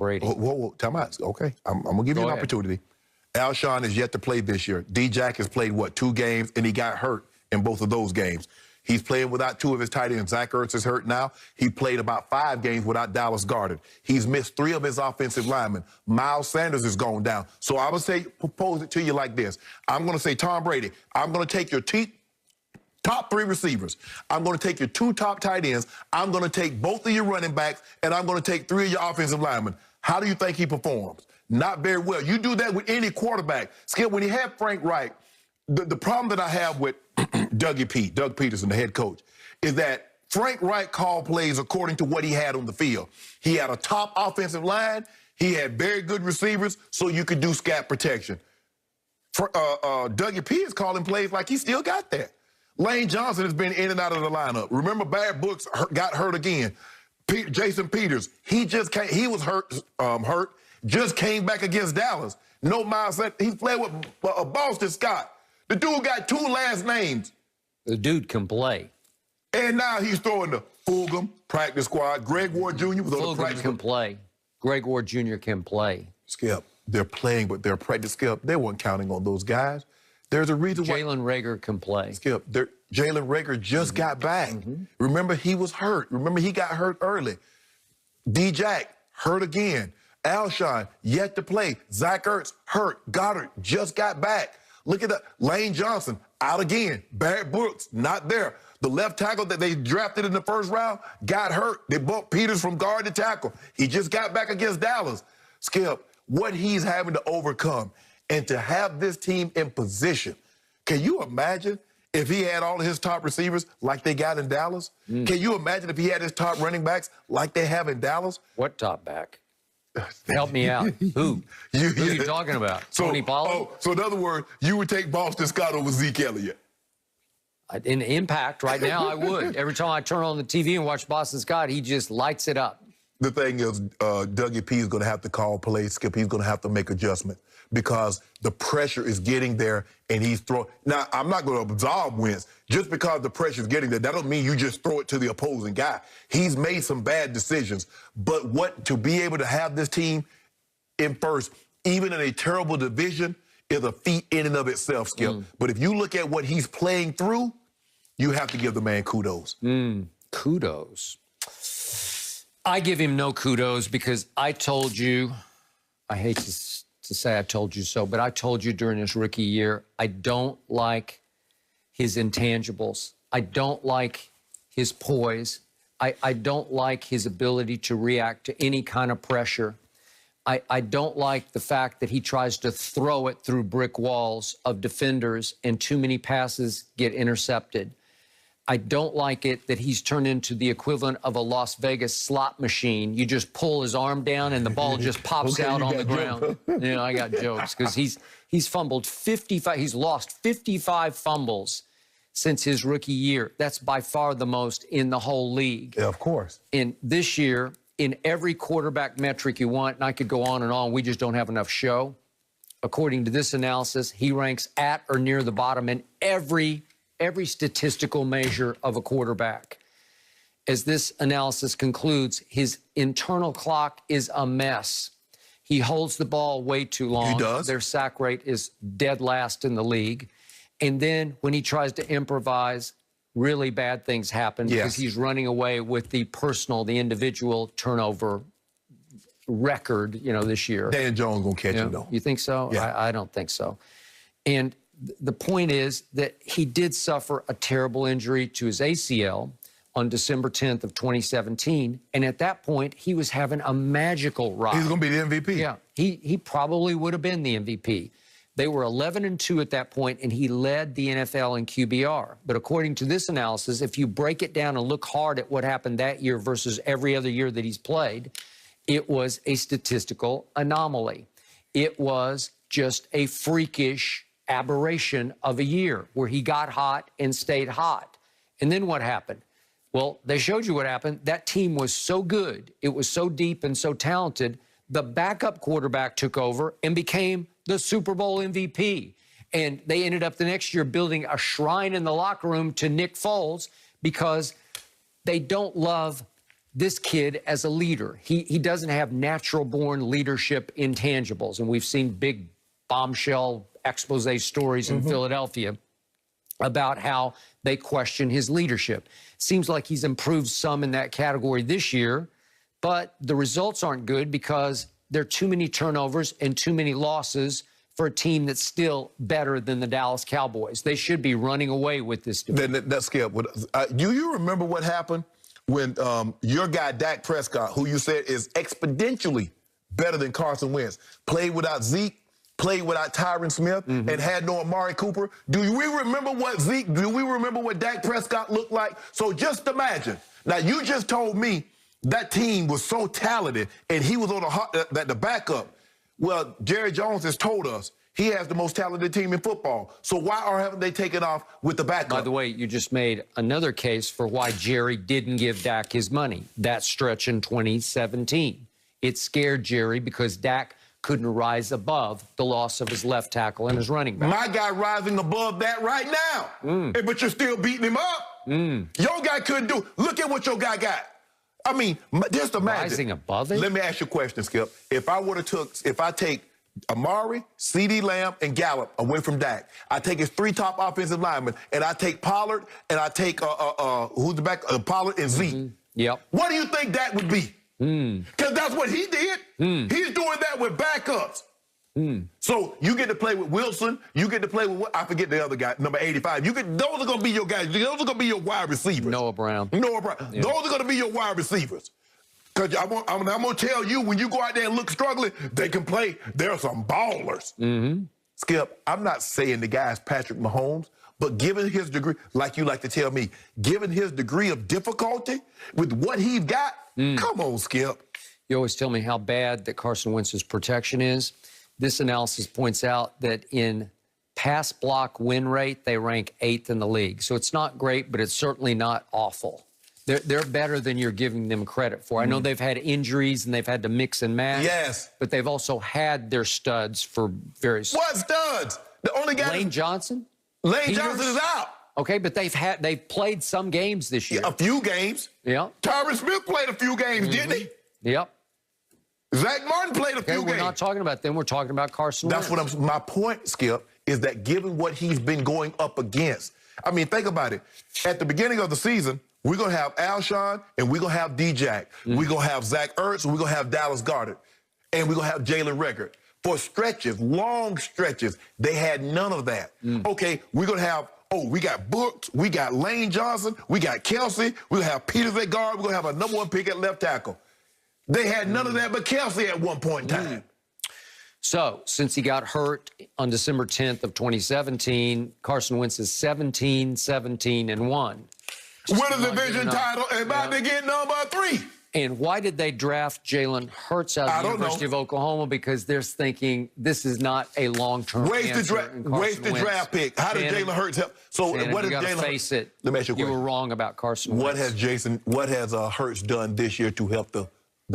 Brady. Whoa, time out. Okay, I'm going to give you an opportunity. Alshon is yet to play this year. D-Jack has played, 2 games, and he got hurt in both of those games. He's playing without 2 of his tight ends. Zach Ertz is hurt now. He played about 5 games without Dallas Goedert. He's missed 3 of his offensive linemen. Miles Sanders is going down. So I would say, propose it to you like this. I'm going to say, Tom Brady, I'm going to take your top 3 receivers. I'm going to take your 2 top tight ends. I'm going to take both of your running backs, and I'm going to take 3 of your offensive linemen. How do you think he performs? Not very well. You do that with any quarterback. Skip, when he had Frank Reich, the problem that I have with Doug Peterson, the head coach, is that Frank Reich called plays according to what he had on the field. He had a top offensive line. He had very good receivers, so you could do scat protection. Dougie P is calling plays like he still got that. Lane Johnson has been in and out of the lineup. Remember, Barrett Brooks got hurt again. Jason Peters, he was hurt, just came back against Dallas. No Miles, he played with Boston Scott. The dude got 2 last names. The dude can play. And now he's throwing the Fulgham practice squad. Greg Ward Jr. was on the practice squad. Fulgham can play. Greg Ward Jr. can play. Skip, they're playing, but they're practice. Skip, they weren't counting on those guys. There's a reason why. Jalen Reagor can play. Skip, Jalen Reagor just got back. Remember, he was hurt. Remember, he got hurt early. D-Jack, hurt again. Alshon, yet to play. Zach Ertz, hurt. Goddard, just got back. Look at that. Lane Johnson, out again. Barrett Brooks, not there. The left tackle that they drafted in the first round got hurt. They bumped Peters from guard to tackle. He just got back against Dallas. Skip, what he's having to overcome and to have this team in position. Can you imagine if he had all of his top receivers like they got in Dallas? Can you imagine if he had his top running backs like they have in Dallas? What top back? Help me out. Who? Who are you talking about? Tony Pollard? So in other words, you would take Boston Scott over Zeke Elliott? In impact right now, I would. Every time I turn on the TV and watch Boston Scott, he just lights it up. The thing is, Dougie P is going to have to call plays, Skip. He's going to have to make adjustments because the pressure is getting there and he's throwing. Now, I'm not going to absolve Wentz. Just because the pressure is getting there, that don't mean you just throw it to the opposing guy. He's made some bad decisions. But to be able to have this team in first, even in a terrible division, is a feat in and of itself, Skip. But if you look at what he's playing through, you have to give the man kudos. Kudos. I give him no kudos because I told you, I hate to say I told you so, but I told you during his rookie year, I don't like his intangibles. I don't like his poise. I don't like his ability to react to any kind of pressure. I don't like the fact that he tries to throw it through brick walls of defenders and too many passes get intercepted. I don't like it that he's turned into the equivalent of a Las Vegas slot machine. You just pull his arm down and the ball just pops out on the ground. You know, I got jokes because he's fumbled 55. He's lost 55 fumbles since his rookie year. That's by far the most in the whole league. Yeah, of course. And this year, in every quarterback metric you want, and I could go on and on, we just don't have enough show. According to this analysis, he ranks at or near the bottom in every statistical measure of a quarterback. As this analysis concludes, his internal clock is a mess. He holds the ball way too long. He does. Their sack rate is dead last in the league. And then when he tries to improvise, really bad things happen because he's running away with the individual turnover record, you know, this year. Dan Jones gonna catch him, though. You think so? Yeah. I don't think so. And the point is that he did suffer a terrible injury to his ACL on December 10th of 2017. And at that point, he was having a magical ride. He's going to be the MVP. Yeah, he probably would have been the MVP. They were 11-2 at that point, and he led the NFL in QBR. But according to this analysis, if you break it down and look hard at what happened that year versus every other year that he's played, it was a statistical anomaly. It was just a freakish aberration of a year where he got hot and stayed hot. And then what happened? Well, they showed you what happened. That team was so good. It was so deep and so talented. The backup quarterback took over and became the Super Bowl MVP. And they ended up the next year building a shrine in the locker room to Nick Foles because they don't love this kid as a leader. He doesn't have natural-born leadership intangibles, and we've seen big bombshell expose stories in Philadelphia about how they question his leadership. Seems like he's improved some in that category this year, but the results aren't good because there are too many turnovers and too many losses for a team that's still better than the Dallas Cowboys. They should be running away with this division. That's Skip. Do you remember what happened when your guy Dak Prescott, who you said is exponentially better than Carson Wentz, played without Zeke, played without Tyron Smith, and had no Amari Cooper? Do we remember what Dak Prescott looked like? So just imagine. Now, you just told me that team was so talented and he was on the backup. Well, Jerry Jones has told us he has the most talented team in football. So why haven't they taken off with the backup? By the way, you just made another case for why Jerry didn't give Dak his money. That stretch in 2017. It scared Jerry because Dak couldn't rise above the loss of his left tackle and his running back. My guy rising above that right now. But you're still beating him up. Your guy couldn't do. Look at what your guy got. I mean, just imagine. Rising above it? Let me ask you a question, Skip. If I take Amari, CeeDee Lamb, and Gallup away from Dak, I take his 3 top offensive linemen, and I take Pollard, and I take who's the back? Pollard and Zeke. Yep. What do you think that would be? Because that's what he did. He's doing that with backups. So you get to play with Wilson. You get to play with, I forget the other guy, number 85. Those are going to be your guys. Those are going to be your wide receivers. Noah Brown. Yeah. Those are going to be your wide receivers. Because I'm going to tell you, when you go out there and look struggling, they can play. There are some ballers. Skip, I'm not saying the guy's Patrick Mahomes, but given his degree, like you like to tell me, given his degree of difficulty with what he's got, come on, Skip. You always tell me how bad that Carson Wentz's protection is. This analysis points out that in pass block win rate, they rank 8th in the league. So it's not great, but it's certainly not awful. They're better than you're giving them credit for. I know they've had injuries and they've had to mix and match. Yes. But they've also had their studs for various... What studs? The only guy... Lane Johnson? Lane Johnson is out. Okay, but they've played some games this year. A few games. Yeah. Tyron Smith played a few games, didn't he? Yep. Zach Martin played a few games. We're not talking about them. We're talking about Carson Wentz. That's what my point, Skip, is that given what he's been going up against, I mean, think about it. At the beginning of the season, we're going to have Alshon and we're going to have D-Jack. We're going to have Zach Ertz and we're going to have Dallas Goedert. And we're going to have Jalen Reagor. For stretches, long stretches, they had none of that. Okay, we're going to have, we got Brooks, we got Lane Johnson, we got Kelsey, we're going to have Peters at guard, we're going to have a number 1 pick at left tackle. They had none of that but Kelsey at one point in time. So, since he got hurt on December 10th of 2017, Carson Wentz is 17-17-1. Win a division title and about to get number 3. And why did they draft Jalen Hurts out of the University of Oklahoma? Because they're thinking this is not a long-term answer. Waste the draft pick. How did Jalen Hurts help? So Shannon, what did Jalen face it? Let me ask you a question. You were wrong about Carson Wentz. What has Hurts done this year to help the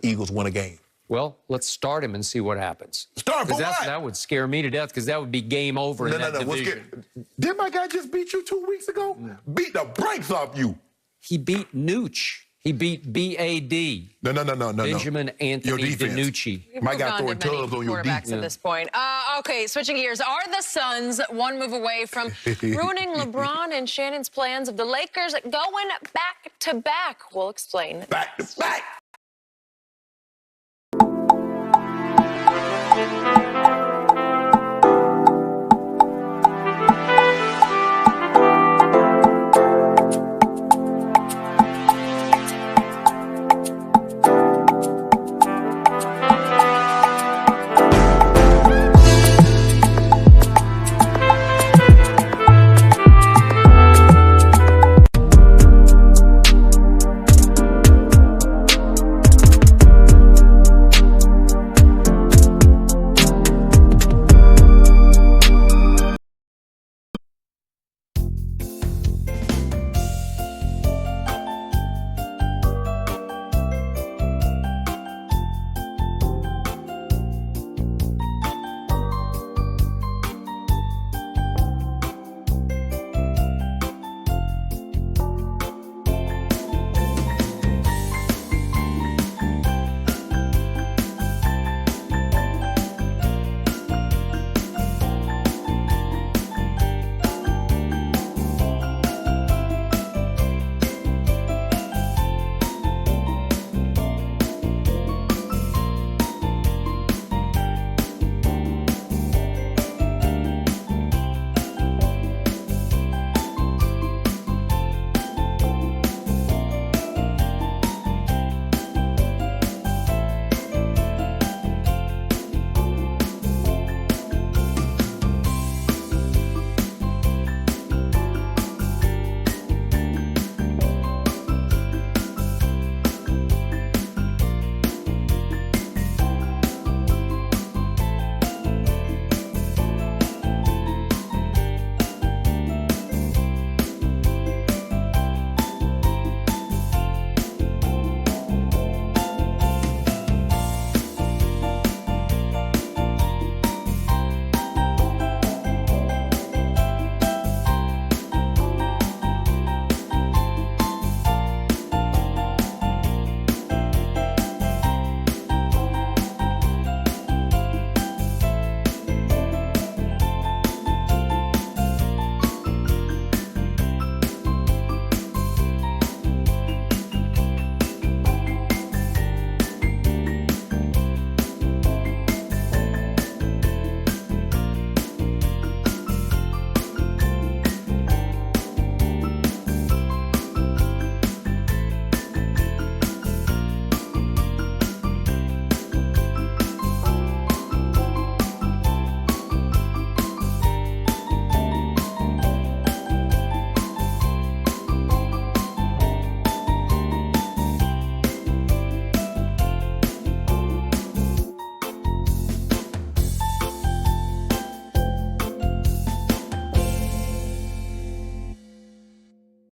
Eagles win a game? Well, let's start him and see what happens. Start for what? That would scare me to death because that would be game over in that division. Didn't my guy just beat you 2 weeks ago? Beat the brakes off you. He beat Nooch. He beat B.A.D. No. Benjamin Anthony DiNucci. My guy throwing tubs on your quarterbacks at this point. Okay, switching gears. Are the Suns one move away from ruining LeBron and Shannon's plans of the Lakers going back-to-back? We'll explain. Back-to-back.